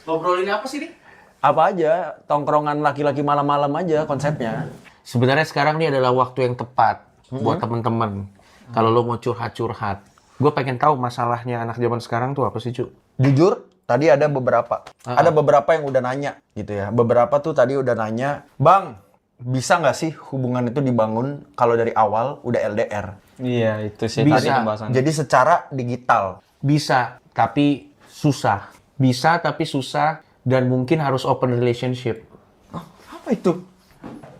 Ngobrolin apa sih nih? Apa aja, tongkrongan laki-laki malam-malam aja konsepnya. Sebenarnya sekarang ini adalah waktu yang tepat buat temen-temen. Kalau lo mau curhat-curhat. Gue pengen tahu masalahnya anak zaman sekarang tuh apa sih, Cu? Jujur, tadi ada beberapa. Ada beberapa yang udah nanya gitu ya. Beberapa tuh tadi udah nanya, Bang, bisa nggak sih hubungan itu dibangun kalau dari awal udah LDR? Iya, itu sih Bisa. tadi pembahasan. Jadi secara digital. Bisa, tapi susah. Bisa, tapi susah. Dan mungkin harus open relationship. Apa itu?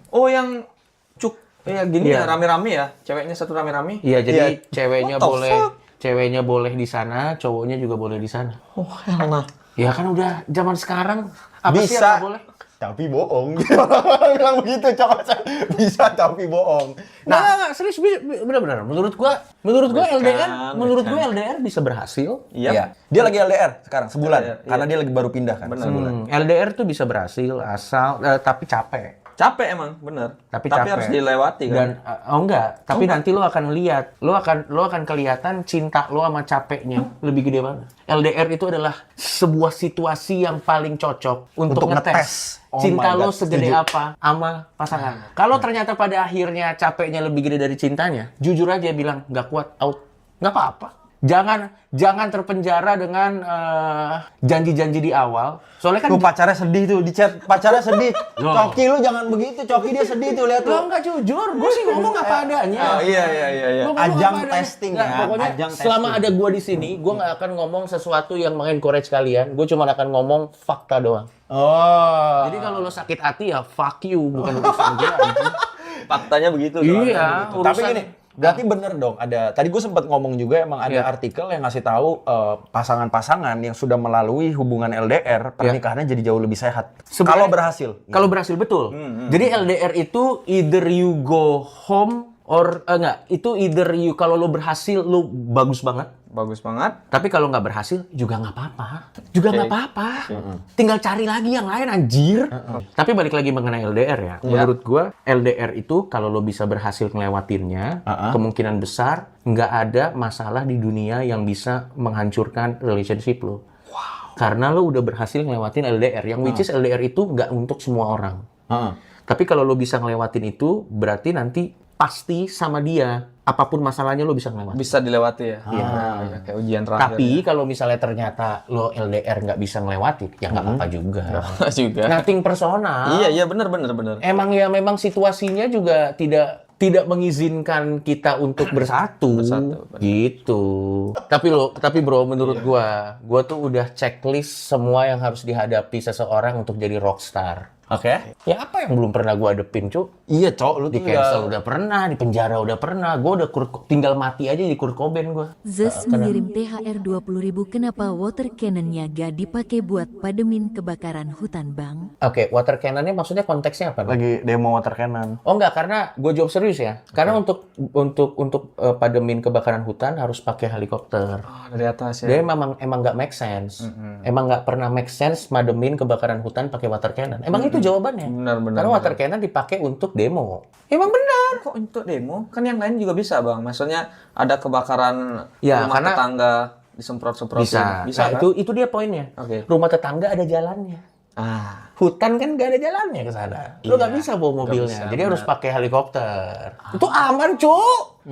Oh, yang gini Iya. ya, rame-rame ya? Ceweknya satu rame-rame? Iya, jadi Iya. ceweknya What the boleh, fuck? ceweknya boleh di sana, cowoknya juga boleh di sana. Oh, elah. Ya kan udah zaman sekarang apa sih yang Bisa, nggak boleh? tapi bohong. Bilang begitu, cowok. Bisa, tapi bohong. Nah, serius benar-benar. Menurut gua Bukan. LDR bisa berhasil. Iya. Dia lagi LDR sekarang, sebulan. Iya. Karena dia lagi baru pindah kan. Sebulan. LDR tuh bisa berhasil asal tapi capek. Capek emang, bener. Tapi capek. harus dilewati kan? Dan tapi nanti lo akan lihat, lo akan kelihatan cinta lo sama capeknya lebih gede banget. LDR itu adalah sebuah situasi yang paling cocok untuk ngetes. ngetes Oh cinta my lo God, segede setuju. apa sama pasangan. Kalau ternyata pada akhirnya capeknya lebih gede dari cintanya, jujur aja bilang nggak kuat, out, nggak apa-apa. Jangan terpenjara dengan janji-janji di awal. Soalnya kan Tuh pacarnya sedih tuh, di chat pacarnya sedih. Loh. Coki lu jangan begitu, Coki dia sedih tuh, lihat lo tuh. nggak jujur, gue sih ngomong apa adanya. Oh, iya. Gua ngomong Ajang apa adanya. testing Nggak, ya, pokoknya ajang selama testing. ada gua di sini, gua nggak akan ngomong sesuatu yang mengencourage kalian. Gue cuma akan ngomong fakta doang. Oh. Jadi kalau lo sakit hati ya fuck you, bukan urusan gue. anjing. Faktanya begitu. Iya, Tapi urusan gini, berarti bener dong. Ada tadi gue sempat ngomong juga emang ada Iya. artikel yang ngasih tahu pasangan-pasangan yang sudah melalui hubungan LDR pernikahannya jadi jauh lebih sehat. Sebenarnya- Kalau berhasil. Kalau berhasil betul. Jadi LDR itu either you go home or enggak, itu either you kalau lo berhasil lo bagus banget. Bagus banget. Tapi kalau nggak berhasil juga nggak apa-apa. Juga nggak apa-apa. Tinggal cari lagi yang lain anjir. Tapi balik lagi mengenai LDR ya. Menurut gua LDR itu kalau lo bisa berhasil ngelewatinnya, kemungkinan besar nggak ada masalah di dunia yang bisa menghancurkan relationship lo. Karena lo udah berhasil ngelewatin LDR. Yang which is LDR itu nggak untuk semua orang. Tapi kalau lo bisa ngelewatin itu, berarti nanti pasti sama dia, apapun masalahnya lo bisa ngelewatin. Bisa dilewati ya? Iya. Kayak ujian terakhir. Tapi kalau misalnya ternyata lo LDR nggak bisa ngelewatin, ya nggak apa-apa juga. juga. Nothing personal. Iya, bener. Memang situasinya juga tidak mengizinkan kita untuk bersatu. Gitu. Tapi bro, menurut gua tuh udah checklist semua yang harus dihadapi seseorang untuk jadi rockstar. Oke. Ya apa yang belum pernah gua hadepin, Cuk? Iya, Cok, lu Di tuh cancel ya. udah pernah, di penjara udah pernah. Gue udah tinggal mati aja di Kurt Cobain gue. Zeus mengirim THR 20.000. Kenapa water cannonnya gak dipakai buat pademin kebakaran hutan, Bang? Oke, water cannon-nya maksudnya konteksnya apa? Lagi demo water cannon. Oh enggak, karena gue jawab serius ya. Karena untuk pademin kebakaran hutan harus pakai helikopter. Oh, dari atas Dia ya? emang nggak make sense. Emang nggak pernah make sense mademin kebakaran hutan pakai water cannon. Emang itu jawabannya. Benar. Karena water cannon dipakai untuk demo. Emang benar. Kok untuk demo? Kan yang lain juga bisa, Bang. Maksudnya ada kebakaran Ya, rumah karena- tetangga disemprot-semprotin. Bisa kan? itu dia poinnya. Oke. Rumah tetangga ada jalannya. Hutan kan nggak ada jalannya ke sana. Lo nggak bisa bawa mobilnya. Jadi harus pakai helikopter. Itu aman, Cuk.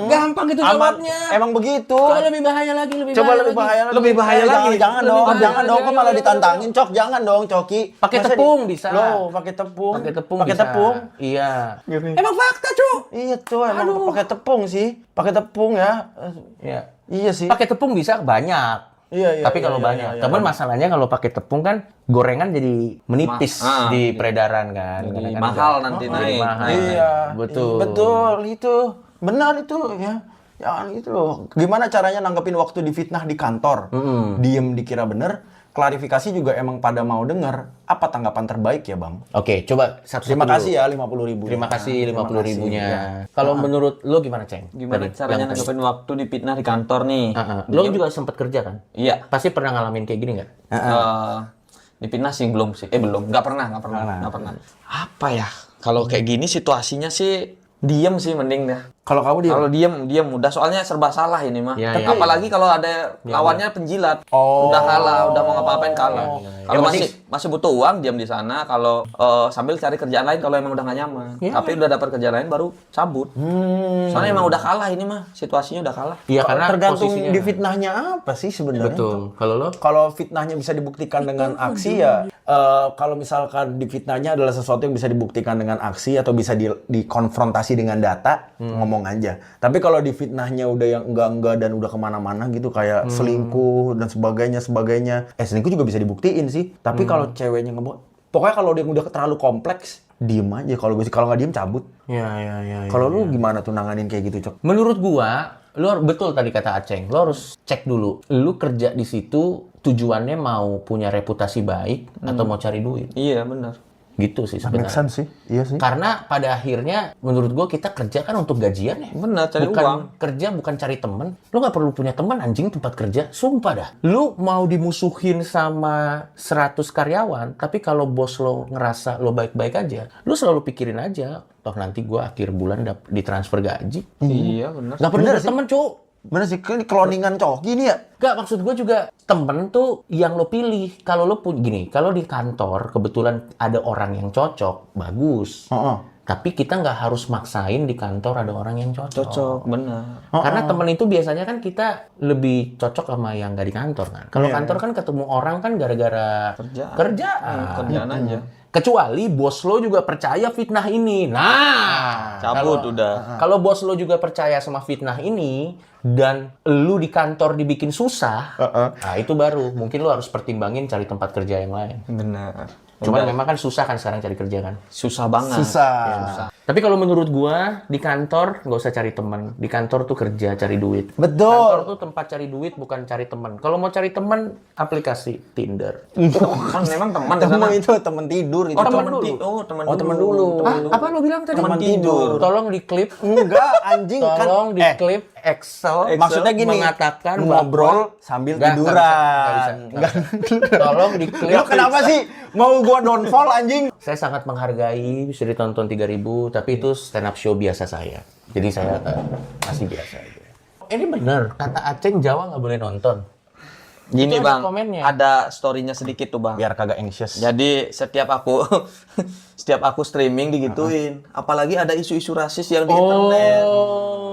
Gampang itu Aman. jawabnya. Emang begitu. Coba lebih bahaya lagi, Coba lebih bahaya lagi. Lebih bahaya lagi. Jangan Lebih dong, bahaya jangan lagi. dong. Kok malah ditantangin, Cok? Jangan dong, Coki. Pakai Masa tepung bisa. Loh, pakai tepung. Pakai tepung Pakai bisa. tepung. Iya. Gini. Emang fakta, Cuk. Iya, Cok. Emang Aduh. pakai tepung sih. Pakai tepung ya. Iya. Iya sih. Pakai tepung bisa banyak. Iya, Tapi iya, kalau iya, banyak. iya, iya. Tapi masalahnya kalau pakai tepung kan gorengan jadi menipis di peredaran kan. Jadi Kadang-kadang mahal juga. nanti Jadi naik. mahal. Iya. Betul. Betul, itu. Benar itu ya. Jangan gitu loh. Gimana caranya nanggepin waktu difitnah di kantor? Diem dikira bener. Klarifikasi juga emang pada mau denger. Apa tanggapan terbaik ya, Bang? Oke, coba satu-satu Terima dulu. kasih ya 50.000. Terima kasih 50.000-nya. Ya. Kalau menurut lo gimana, Ceng? Gimana Tadi, caranya yang tadi. nanggepin waktu dipitnah di kantor nih? Lo juga sempat kerja kan? Iya. Pasti pernah ngalamin kayak gini nggak? Dipitnah sih belum sih. Belum. Nggak pernah. Apa ya? Kalau kayak gini situasinya sih diem sih mending dah. Kalau kamu dia. Kalau diem udah, soalnya serba salah ini mah. Ya, Tapi ya, apalagi kalau ada lawannya penjilat, Oh. udah kalah, udah mau ngapa-ngapain kalah. Kalau Yang masih butuh uang, diam di sana. Kalau sambil cari kerjaan lain kalau emang udah nggak nyaman. Tapi udah dapat kerjaan lain baru cabut. Soalnya emang udah kalah ini mah, situasinya udah kalah. Iya, karena tergantung posisinya. di fitnahnya apa sih sebenarnya. Betul. Kalau lo? Kalau fitnahnya bisa dibuktikan dengan aksi ya, kalau misalkan di fitnahnya adalah sesuatu yang bisa dibuktikan dengan aksi atau bisa dikonfrontasi dengan data, ngomong aja. Tapi kalau di fitnahnya udah yang enggak dan udah kemana-mana gitu kayak selingkuh dan sebagainya. Selingkuh juga bisa dibuktiin sih. Tapi kalau ceweknya ngomong, pokoknya kalau dia udah terlalu kompleks, diem aja. Kalau nggak diem cabut. Ya. Kalau lu gimana tuh nanganin kayak gitu, Cok? Menurut gua, betul tadi kata Aceng, lo harus cek dulu. Lu kerja di situ tujuannya mau punya reputasi baik atau mau cari duit. Iya benar. Gitu sih Make sebenarnya. sense sih. Iya sih. Karena pada akhirnya menurut gua kita kerja kan untuk gajian ya. Benar, cari bukan uang. kerja, bukan cari temen. Lu nggak perlu punya teman anjing tempat kerja. Sumpah dah. Lu mau dimusuhin sama 100 karyawan, tapi kalau bos lo ngerasa lo baik-baik aja, lu selalu pikirin aja, toh nanti gua akhir bulan ditransfer gaji. Iya benar. Nggak perlu ada temen, Cuk. Bener sih, kan kloningan cowok gini ya. Gak, maksud gue juga temen tuh yang lo pilih. Kalau lo pun gini, kalau di kantor kebetulan ada orang yang cocok, bagus. Tapi kita nggak harus maksain di kantor ada orang yang cocok. Cocok, benar. Karena temen itu biasanya kan kita lebih cocok sama yang nggak di kantor kan. Kalau kantor kan ketemu orang kan gara-gara kerjaan. Kerjaan aja. Kecuali bos lo juga percaya fitnah ini. Nah, Cabut kalau- udah. Kalau bos lo juga percaya sama fitnah ini dan lu di kantor dibikin susah, nah itu baru mungkin lo harus pertimbangin cari tempat kerja yang lain. Benar. Cuman memang kan susah kan sekarang cari kerja kan. Susah banget. Susah. Tapi kalau menurut gua di kantor nggak usah cari teman. Di kantor tuh kerja cari duit. Kantor Betul. tuh tempat cari duit bukan cari teman. Kalau mau cari teman aplikasi Tinder. Kan memang teman di sana. Temen itu temen tidur itu. Oh, temen dulu. Temen dulu. Apa lo bilang tadi? Teman tidur. Tolong diklip. Enggak, anjing kan. Tolong diklip Excel. Maksudnya gini, mengatakan ngobrol sambil Nggak, tiduran. nggak bisa. Tolong diklip. Lu kenapa sih mau gua downfall anjing? Saya sangat menghargai bisa ditonton 3.000, tapi itu stand up show biasa saya. Jadi saya masih biasa aja. Ini bener, kata Aceng Jawa nggak boleh nonton. Gini Itu ada bang, komennya. ada story-nya sedikit tuh bang. Biar kagak anxious. Jadi setiap aku streaming digituin, apalagi ada isu-isu rasis yang di internet.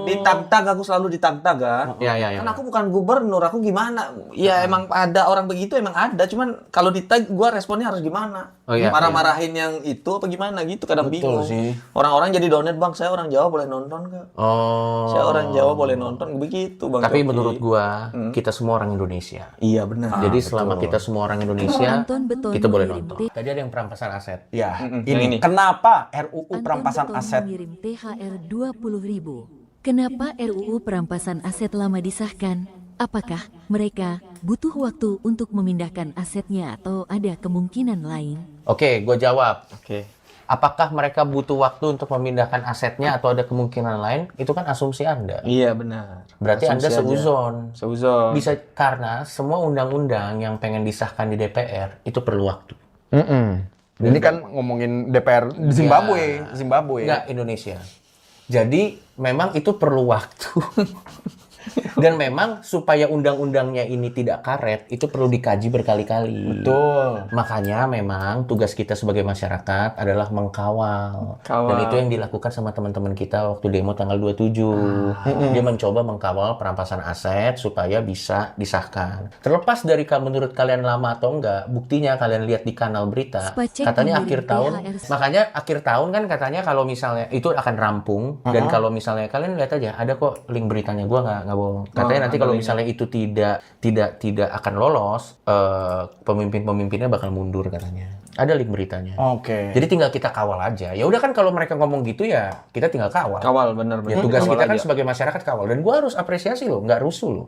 Ditag-tag, aku selalu ditag-tag kan. Ya. Kan aku bukan gubernur, aku gimana? Ya emang ada orang begitu, emang ada. Cuman kalau ditag, gua responnya harus gimana? Oh, iya, Marah-marahin yang itu apa gimana gitu, kadang bingung. sih. Orang-orang jadi donate bang, saya orang Jawa boleh nonton nggak? Oh. Saya orang Jawa boleh nonton, begitu bang. Tapi Coki. menurut gua, kita semua orang Indonesia. Iya benar. Jadi selama kita semua orang Indonesia, Anton Beton kita boleh mengirim nonton. Tadi ada yang perampasan aset. Ya, yang ini. Kenapa RUU Anton perampasan Beton aset? mengirim THR 20.000. Kenapa RUU perampasan aset lama disahkan? Apakah mereka butuh waktu untuk memindahkan asetnya atau ada kemungkinan lain? Oke, gua jawab. Oke. Apakah mereka butuh waktu untuk memindahkan asetnya atau ada kemungkinan lain? Itu kan asumsi Anda. Iya benar. Berarti Anda Asumsi aja. seuzon. Seuzon. Bisa karena semua undang-undang yang pengen disahkan di DPR itu perlu waktu. Ini kan ngomongin DPR di Zimbabwe. Enggak, Indonesia. Jadi memang itu perlu waktu. Dan memang supaya undang-undangnya ini tidak karet, itu perlu dikaji berkali-kali. Betul. Makanya memang tugas kita sebagai masyarakat adalah mengkawal. Dan itu yang dilakukan sama teman-teman kita waktu demo tanggal 27. Dia mencoba mengkawal perampasan aset supaya bisa disahkan. Terlepas dari menurut kalian lama atau enggak, buktinya kalian lihat di kanal berita, Spacek katanya mengirim akhir tahun. THR. Makanya akhir tahun kan katanya kalau misalnya itu akan rampung dan kalau misalnya kalian lihat aja ada kok link beritanya, gua nggak bohong. Katanya nanti kalau misalnya itu tidak akan lolos, pemimpin-pemimpinnya bakal mundur katanya. Ada link beritanya. Oke. Jadi tinggal kita kawal aja. Ya udah kan kalau mereka ngomong gitu ya kita tinggal kawal. Kawal benar. Ya tugas kita kan sebagai masyarakat kawal. Dan gua harus apresiasi loh, nggak rusuh loh.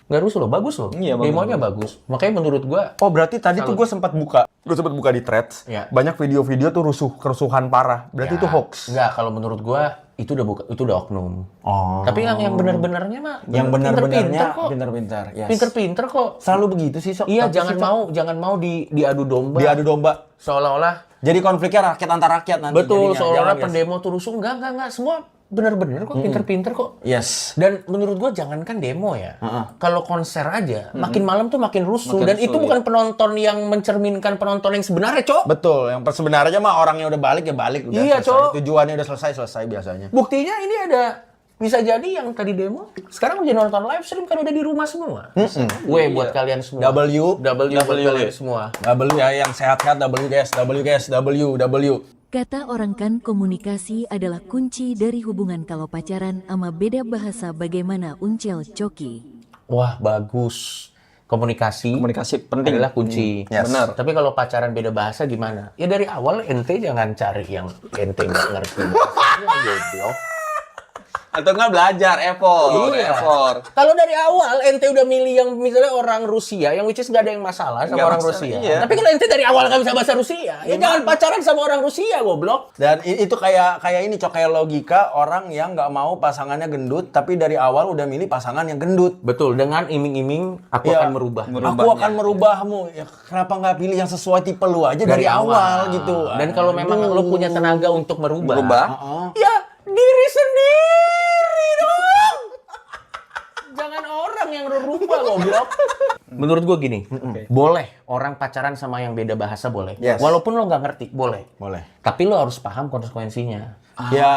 Nggak rusuh loh, bagus loh. Iya, bagus, Demonya bagus. Makanya menurut gua Oh berarti tadi tuh gue sempat buka di threads. Ya. Banyak video-video tuh kerusuhan parah. Berarti itu hoax. Enggak, kalau menurut gua itu udah oknum. Oh. Tapi yang benar-benarnya mah Yang benar-benarnya kok. pintar-pintar. Yes. Pinter-pinter kok. Selalu begitu sih, Sok. Iya, Tapi jangan mau diadu domba. diadu domba. Seolah-olah Jadi konfliknya rakyat antar rakyat nanti. betul, jadinya. seolah-olah Jangan, guys. pendemo tuh rusuh. Enggak. Semua bener-bener kok, pinter-pinter kok. Yes. Dan menurut gua jangankan demo ya, kalau konser aja, makin malam tuh makin rusuh. Makin Dan rusuh, itu bukan penonton yang mencerminkan penonton yang sebenarnya, Cok. Betul, yang sebenarnya mah orangnya udah balik ya balik. Udah Iya, selesai. Cok. Tujuannya udah selesai biasanya. Buktinya ini ada, bisa jadi yang tadi demo, sekarang udah nonton live stream kan udah di rumah semua. Buat kalian semua. W buat kalian semua. W ya, yang sehat-sehat, W guys, W. Kata orang kan komunikasi adalah kunci dari hubungan kalau pacaran ama beda bahasa bagaimana Uncel Coki. Wah, bagus. Komunikasi penting adalah kunci. Yes. Benar. Tapi kalau pacaran beda bahasa gimana? Ya dari awal ente jangan cari yang ente nggak ngerti bahasanya, goblok. Atau nggak belajar, effort. Kalau dari awal ente udah milih yang misalnya orang Rusia, yang which is nggak ada yang masalah sama Nggak orang masalah, Rusia. iya. Tapi kalau ente dari awal nggak bisa bahasa Rusia, ya jangan pacaran sama orang Rusia, goblok. Dan itu kayak ini Cok, kayak logika orang yang nggak mau pasangannya gendut, tapi dari awal udah milih pasangan yang gendut. Betul, dengan iming-iming aku Iya. akan merubah. Aku akan merubahmu. Ya, kenapa nggak pilih yang sesuai tipe lu aja dari awal gitu? Dan kalau memang lu punya tenaga untuk merubah, Merubah? ya diri sendiri dong. Jangan orang yang rubah, goblok. Menurut gua gini, boleh orang pacaran sama yang beda bahasa boleh. Yes. Walaupun lo nggak ngerti, boleh. Boleh. Tapi lo harus paham konsekuensinya. Ya,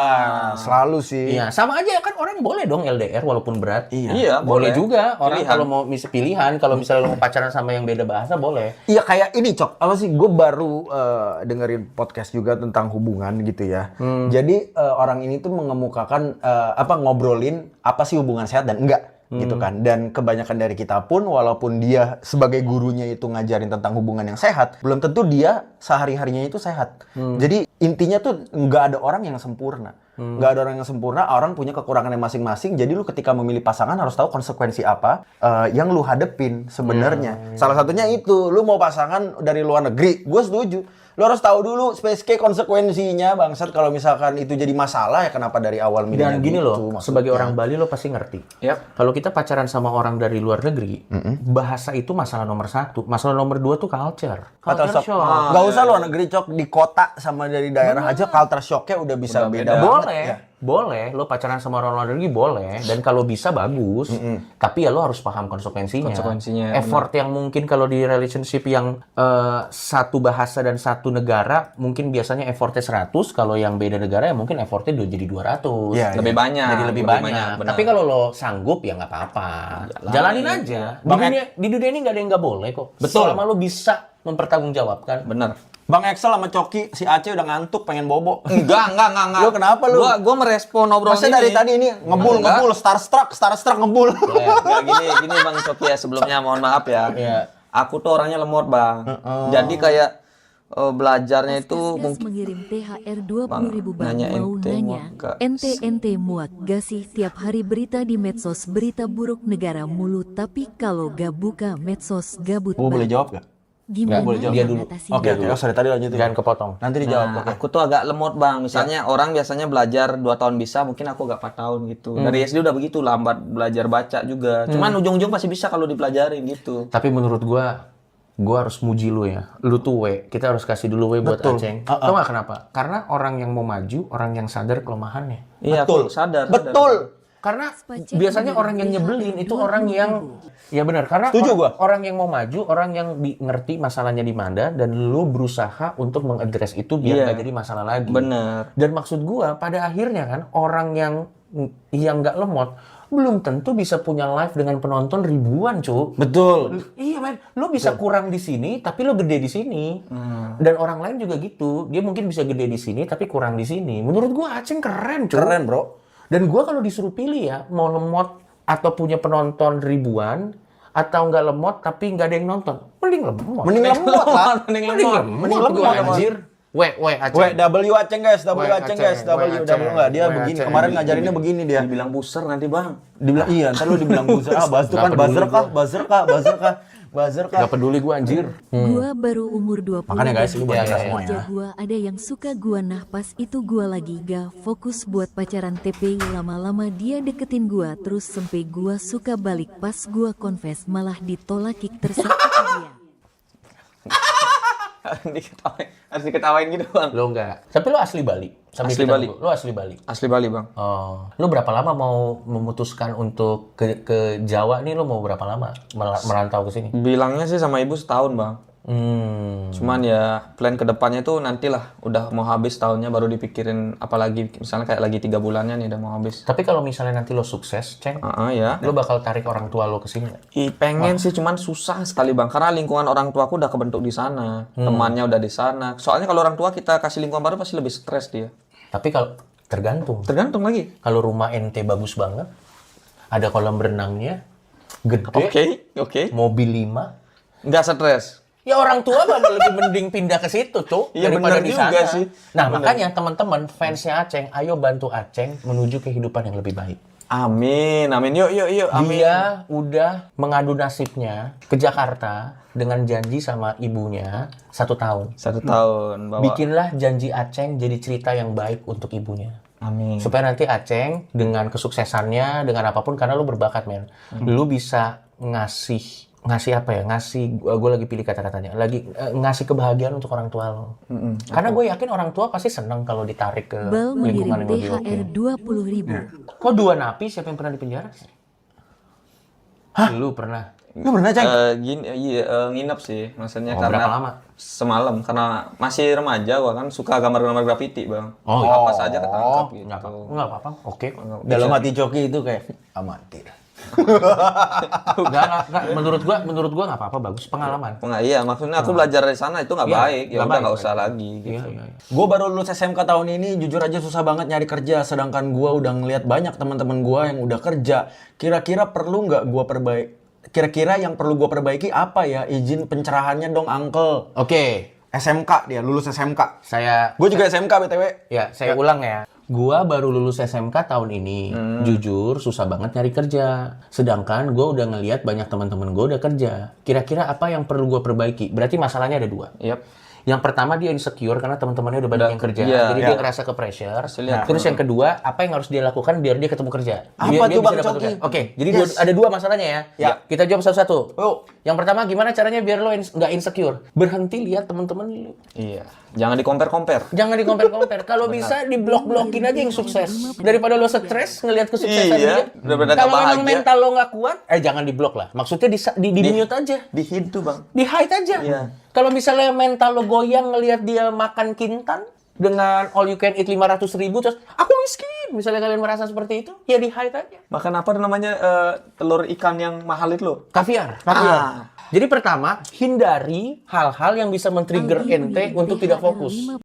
selalu sih. Iya, sama aja kan orang boleh dong LDR walaupun berat. Iya, boleh boleh. juga orang Pilihan. kalau mau pilihan, kalau misalnya lo mau pacaran sama yang beda bahasa boleh. Iya kayak ini Cok, apa sih? Gue baru dengerin podcast juga tentang hubungan gitu ya. Jadi orang ini tuh mengemukakan ngobrolin apa sih hubungan sehat dan enggak gitu kan. Dan kebanyakan dari kita pun walaupun dia sebagai gurunya itu ngajarin tentang hubungan yang sehat, belum tentu dia sehari-harinya itu sehat. Jadi intinya tuh nggak ada orang yang sempurna. Nggak ada orang yang sempurna, orang punya kekurangannya masing-masing. Jadi lu ketika memilih pasangan harus tahu konsekuensi apa yang lu hadepin sebenarnya. Salah satunya itu, lu mau pasangan dari luar negeri, gue setuju. Lu harus tahu dulu spesifik konsekuensinya, bangsat. Kalau misalkan itu jadi masalah ya kenapa dari awal milihnya Dan gini gitu, loh, maksudnya. sebagai orang Bali lo pasti ngerti. Yap. Kalau kita pacaran sama orang dari luar negeri, bahasa itu masalah nomor 1. Masalah nomor 2 tuh culture. Culture shock. Nggak usah luar negeri Cok, di kota sama dari daerah aja culture shocknya udah bisa beda banget. Boleh, ya. boleh. Lo pacaran sama orang luar negeri boleh. Dan kalau bisa bagus. Tapi ya lo harus paham konsekuensinya. Konsekuensinya, Effort yang mungkin kalau di relationship yang satu bahasa dan satu negara, mungkin biasanya effortnya 100. Kalau yang beda negara ya mungkin effortnya udah jadi 200. Iya, Lebih banyak. Jadi lebih banyak. benar. Tapi kalau lo sanggup ya nggak apa-apa. Jalanin aja. Di dunia ini nggak ada yang nggak boleh kok. Betul. Selama lo bisa mempertanggungjawabkan. Bener. Bang Excel sama Coki, si Aceh udah ngantuk pengen bobo. Enggak. Lu kenapa lu? Gua merespon obrolan Masa ini. dari tadi ini ngebul, starstruck ngebul. Enggak, gini Bang Coki ya, sebelumnya mohon maaf ya. Iya. Aku tuh orangnya lemot, Bang. Jadi kayak belajarnya itu Gas mungkin mengirim THR 20.000 bang nanya mau ente nanya. muak gak? Ente muak gak sih tiap hari berita di medsos berita buruk negara mulu tapi kalau gak buka medsos gabut Gue boleh bang. jawab gak? Gimana boleh jawab. Dia dulu. mengatasinya? Oke, sorry tadi lanjutin. Jangan kepotong. Nanti dijawab. Nah, Oke. aku tuh agak lemot, Bang. Misalnya orang biasanya belajar 2 tahun bisa, mungkin aku agak 4 tahun gitu. Dari SD udah begitu, lambat belajar baca juga. Cuman ujung-ujung pasti bisa kalau dipelajarin gitu. Tapi menurut gua harus muji lu ya. Lu tuh kita harus kasih dulu buat Betul. Aceng. Tau gak kenapa? Karena orang yang mau maju, orang yang sadar kelemahannya. Iya, Betul. aku sadar. Betul. Karena Spacek biasanya mengirim orang yang THR nyebelin itu 20.000. orang yang ya benar karena Setuju gua. orang yang mau maju, orang yang ngerti masalahnya di mana dan lu berusaha untuk mengadres itu biar Iya. nggak jadi masalah lagi. Bener. Dan maksud gua pada akhirnya kan orang yang nggak lemot belum tentu bisa punya live dengan penonton ribuan, cu. Betul. Iya, men. Lo bisa kurang di sini, tapi lo gede di sini. Dan orang lain juga gitu. Dia mungkin bisa gede di sini, tapi kurang di sini. Menurut gua Aceng keren, cu. Keren, Bro. Dan gua kalau disuruh pilih ya, mau lemot atau punya penonton ribuan, atau nggak lemot tapi nggak ada yang nonton. Mending lemot. Mending lemot lah. Mending lemot. Mending lemot, lemot. anjir. Aceng. W Aceng guys, W Aceng guys, W enggak dia W begini. Aceng. Kemarin ngajarinnya begini dia. Dibilang buser nanti, Bang. Dibilang iya, ntar lu dibilang buzzer. Buzzer Nggak peduli buzzer kah? Gak peduli gua anjir. Gua baru umur 20. Makanya guys, ini buat Ya, kita ya, semua Kerja ya. gua ada yang suka gua nah pas itu gua lagi gak fokus buat pacaran TP lama-lama dia deketin gua terus sampai gua suka balik pas gua confess malah ditolak kick tersakit dia. harus diketawain gitu bang. Lo enggak. Tapi lo asli Bali. Sambil Asli kita Bali. tunggu. Lo asli Bali. Asli Bali bang. Oh, lo berapa lama mau memutuskan untuk ke Jawa nih? Lo mau berapa lama merantau ke sini? Bilangnya sih sama ibu setahun bang. Hmm. Cuman ya plan kedepannya tuh nantilah udah mau habis tahunnya baru dipikirin apalagi misalnya kayak lagi 3 bulannya nih udah mau habis. Tapi kalau misalnya nanti lo sukses, Ceng, Ya. lo bakal tarik orang tua lo ke sini nggak? Pengen sih cuman susah sekali bang karena lingkungan orang tuaku udah kebentuk di sana, temannya udah di sana. Soalnya kalau orang tua kita kasih lingkungan baru pasti lebih stres dia. Tapi kalau tergantung. Tergantung lagi. Kalau rumah ente bagus banget, ada kolam renangnya, gede, Oke. mobil 5, Nggak stres. ya orang tua mah lebih mending pindah ke situ, Cuk, Iya, daripada bener di juga sana. sih. Nah, Bener. makanya teman-teman fansnya Aceng, ayo bantu Aceng menuju kehidupan yang lebih baik. Amin. Yuk. Amin. Dia udah mengadu nasibnya ke Jakarta dengan janji sama ibunya 1 tahun. 1 tahun bawa. Bikinlah janji Aceng jadi cerita yang baik untuk ibunya. Amin. Supaya nanti Aceng dengan kesuksesannya, dengan apapun, karena lu berbakat, men. Lu bisa ngasih apa ya? Gue lagi pilih kata-katanya. Ngasih kebahagiaan untuk orang tua lo. Karena gue yakin orang tua pasti senang kalau ditarik ke Bal lingkungan mengirim yang lebih THR oke. 20.000. Kok 2 napi? Siapa yang pernah di penjara? Lu pernah? Lu pernah, Ceng? Nginep sih, maksudnya Oh, karena berapa lama? semalam karena masih remaja gua kan suka gambar-gambar graffiti bang. Oh, apa saja ketangkap gitu. Nggak apa-apa. Oke. Dalam hati Coki itu kayak amatir. Nggak. Menurut gua nggak apa-apa, bagus. Pengalaman. Iya, maksudnya aku belajar dari sana itu nggak Iya, baik, ya nggak udah baik, nggak usah baik. lagi. Iya, Gitu. iya. Gue baru lulus SMK tahun ini, jujur aja susah banget nyari kerja. Sedangkan gue udah ngeliat banyak teman-teman gue yang udah kerja. Kira-kira perlu nggak gue perbaiki? Kira-kira yang perlu gue perbaiki apa ya? Izin pencerahannya dong, Uncle. Oke. SMK dia, lulus SMK. Gue Gue juga SMK BTW. Ya, saya ulang ya. Gua baru lulus SMK tahun ini. Jujur, susah banget nyari kerja. Sedangkan gua udah ngeliat banyak teman-teman gua udah kerja. Kira-kira apa yang perlu gua perbaiki? Berarti masalahnya ada 2. Yap. Yang pertama dia insecure karena teman-temannya udah banyak yang kerja. iya, jadi iya. dia ngerasa ke pressure. lihat. Terus yang kedua, apa yang harus dia lakukan biar dia ketemu kerja? Apa Biar tuh, dia Bang bisa dapat Coki? kerja. Oke, jadi Yes. ada 2 masalahnya ya. Ya. Kita jawab satu-satu. Yuk. Yang pertama, gimana caranya biar lo nggak insecure? Berhenti lihat teman-teman lo. Iya. Jangan di-compare-compare. Jangan di-compare-compare. Kalau bisa diblok-blokin aja yang sukses. Daripada lo stres ngelihat kesuksesan Iya, dia. daripada Kalau nggak memang bahagia. mental lo nggak kuat, jangan diblok lah. Maksudnya di mute aja. Di hid tuh bang. Di hide aja. Iya. Kalau misalnya mental lo goyang ngelihat dia makan kintan dengan all you can eat 500.000 terus aku miskin. Misalnya kalian merasa seperti itu, ya di hide aja. Makan apa namanya telur ikan yang mahal itu loh? Kaviar. Ah. Jadi pertama, hindari hal-hal yang bisa men-trigger ente untuk tidak fokus.